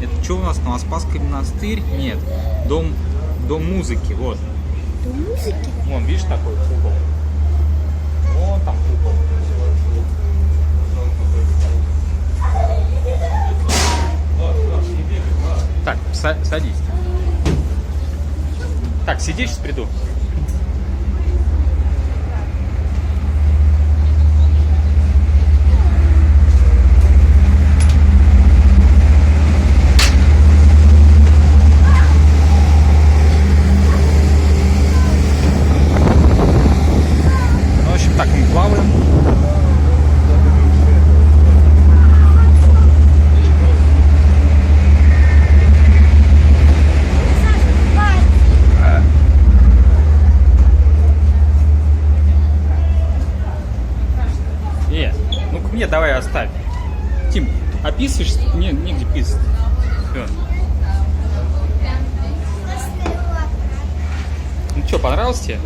Это что у нас? Новоспасский монастырь? Нет. Дом музыки, вот. До музыки. Вон, видишь, такой купол? Вон там купол. Так, садись. Так, сиди, сейчас приду. Ну, в общем, так, мы плаваем. Ну-ка мне давай оставь. Тим, описываешь? Негде писать. Все. Ну что, понравилось тебе?